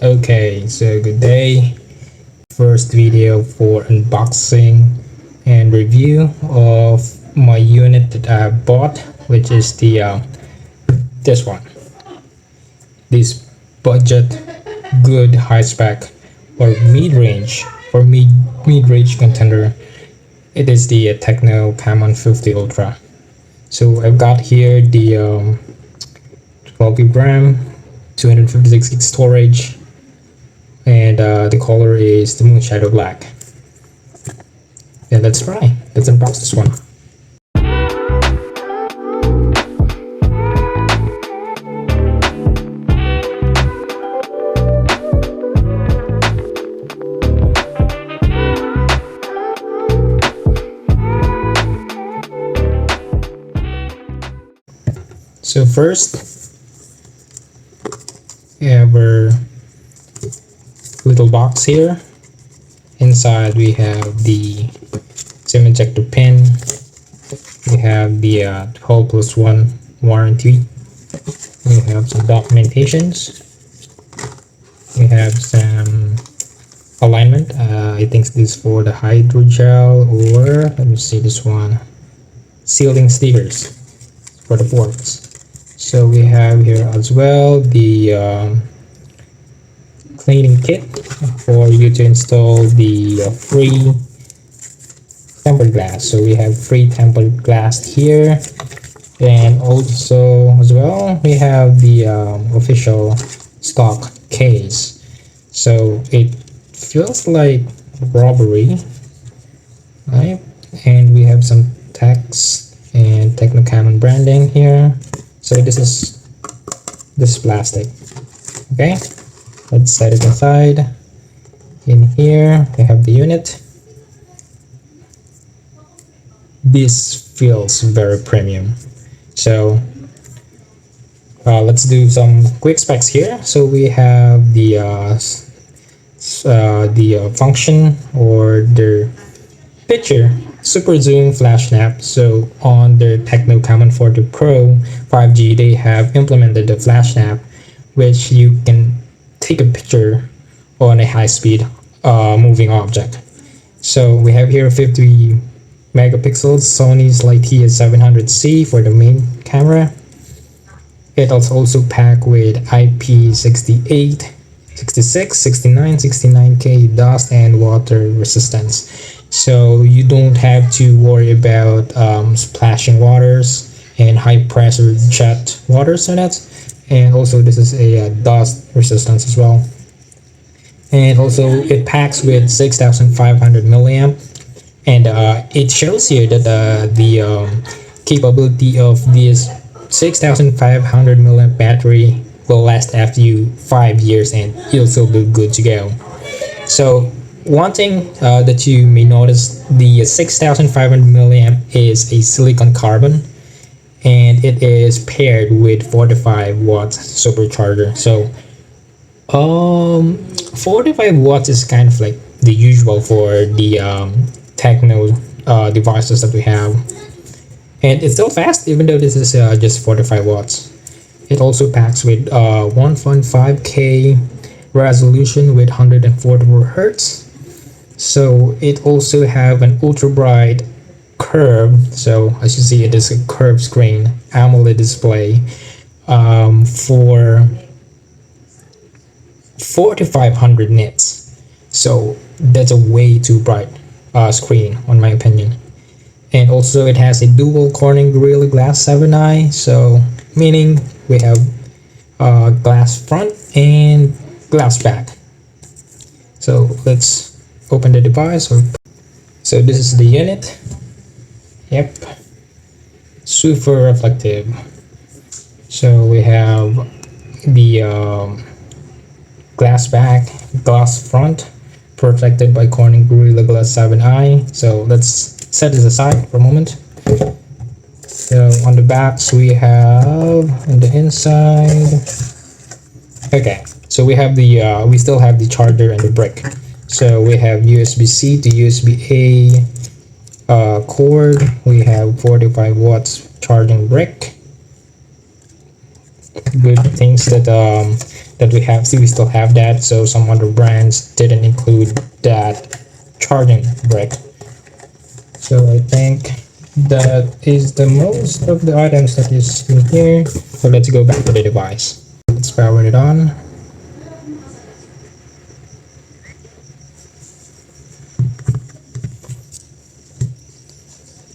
Okay, so good day. First video for unboxing and review of my unit that I bought, which is this one. This budget, good high spec or mid-range mid-range contender. It is the TECNO Camon 50 Ultra. So I've got here the 12 GB RAM, 256 GB storage, and the color is the Moonshadow Black. Yeah, let's try. Let's unbox this one. So first, we have our little box here. Inside we have the SIM ejector pin. We have the 12+1 warranty. We have some documentations. We have some alignment. I think this is for the hydrogel, or let me see this one, sealing stickers for the ports. So we have here as well the cleaning kit for you to install the free tempered glass. So we have free tempered glass here, and also as well we have the official stock case. So it feels like robbery, right? And we have some text and TECNO Camon branding here. So this is plastic. Okay, let's set it aside. In here we have the unit. This feels very premium. So let's do some quick specs here. So we have the function or the picture super zoom flash snap. So on the TECNO Camon 40 Pro 5G, they have implemented the flash snap, which you can take a picture on a high-speed moving object. So we have here 50 megapixels Sony's Lightyear 700C for the main camera. It is also packed with IP68, 66, 69, 69K dust and water resistance. So you don't have to worry about splashing waters and high pressure jet waters on it. And also this is a dust resistance as well. And also it packs with 6500 milliamp, and it shows here that the capability of this 6500 milliamp battery will last after you 5 years, and you'll still be good to go. So one thing that you may notice, the 6500 milliamp is a silicon carbon, and it is paired with 45 watts supercharger. So 45 watts is kind of like the usual for the TECNO devices that we have, and it's still fast even though this is just 45 watts. It also packs with 1.5K resolution with 144 hertz. So it also have an ultra bright curve. So as you see, it is a curved screen AMOLED display for 4500 nits. So that's a way too bright screen on my opinion. And also it has a dual Corning Gorilla Glass 7i, so meaning we have glass front and glass back. So let's open the device. So this is the unit. Yep, super reflective. So we have the glass back, glass front, protected by Corning Gorilla Glass 7i. So let's set this aside for a moment. So on the backs we have, on the inside, okay, so we have the we still have the charger and the brick. So we have USB-C to USB-A cord. We have 45 watts charging brick. good things that that we have. See, we still have that. So some other brands didn't include that charging brick. So I think that is the most of the items that is in here. So let's go back to the device. Let's power it on.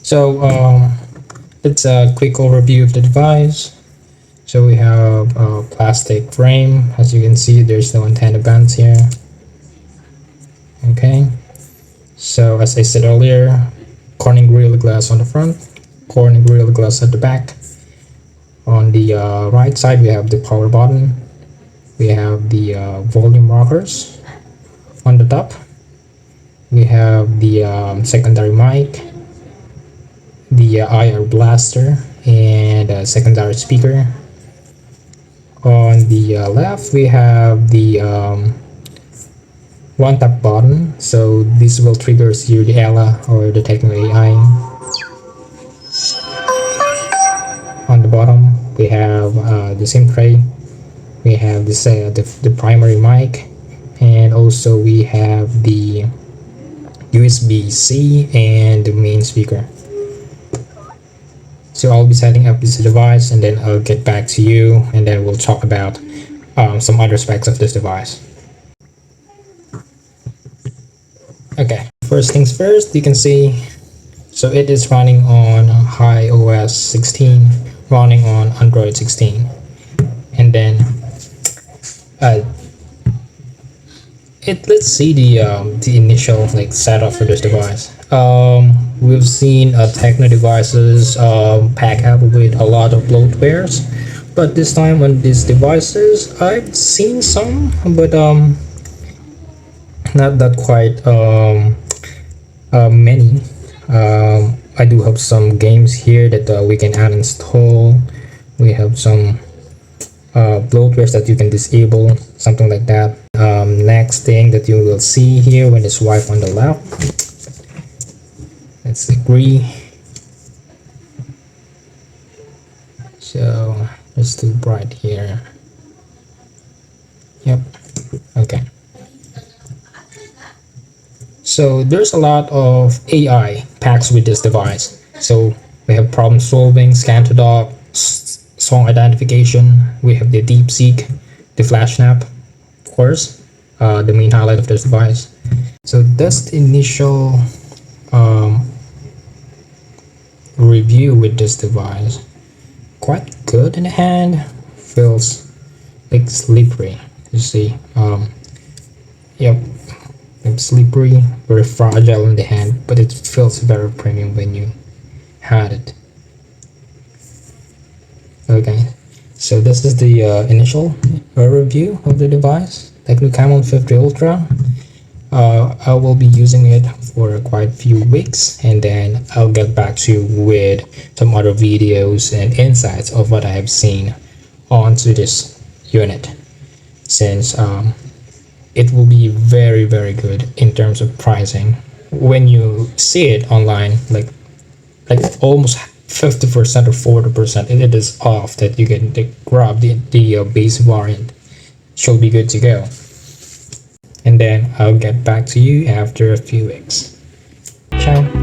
So it's a quick overview of the device. So we have a plastic frame. As you can see, there's no antenna bands here. Okay. So as I said earlier, Corning Gorilla Glass on the front, Corning Gorilla Glass at the back. On the right side, we have the power button. We have the volume rockers. On the top, we have the secondary mic, the IR blaster, and a secondary speaker. On the left, we have the one tap button, so this will trigger here the Ella or the TECNO AI. On the bottom, we have the SIM tray. We have this the primary mic, and also we have the USB-C and the main speaker. So I'll be setting up this device and then I'll get back to you, and then we'll talk about some other specs of this device. Okay, first things first, you can see, so it is running on iOS 16, running on Android 16, and then let's see the initial like setup for this device. We've seen TECNO devices pack up with a lot of bloatwares, but this time on these devices I've seen some, but not that quite many. I do have some games here that we can uninstall. We have some bloatwares that you can disable, something like that. Next thing that you will see here when it's swipe on the left, let's agree. So it's too bright here. Yep. Okay. So there's a lot of AI packs with this device. So we have problem solving, scan to dock, song identification. We have the DeepSeek, the flash snap, of course, the main highlight of this device. So that's the initial review with this device. Quite good in the hand. Feels like slippery. You see, yep. It's slippery, very fragile in the hand, but it feels very premium when you had it. Okay, so this is the initial review of the device, TECNO Camon 50 Ultra. I will be using it for quite a few weeks, and then I'll get back to you with some other videos and insights of what I have seen onto this unit, since it will be very good in terms of pricing. When you see it online, like almost 50% or 40%, it is off that you can grab the base variant. Should be good to go. And then I'll get back to you after a few weeks. Ciao.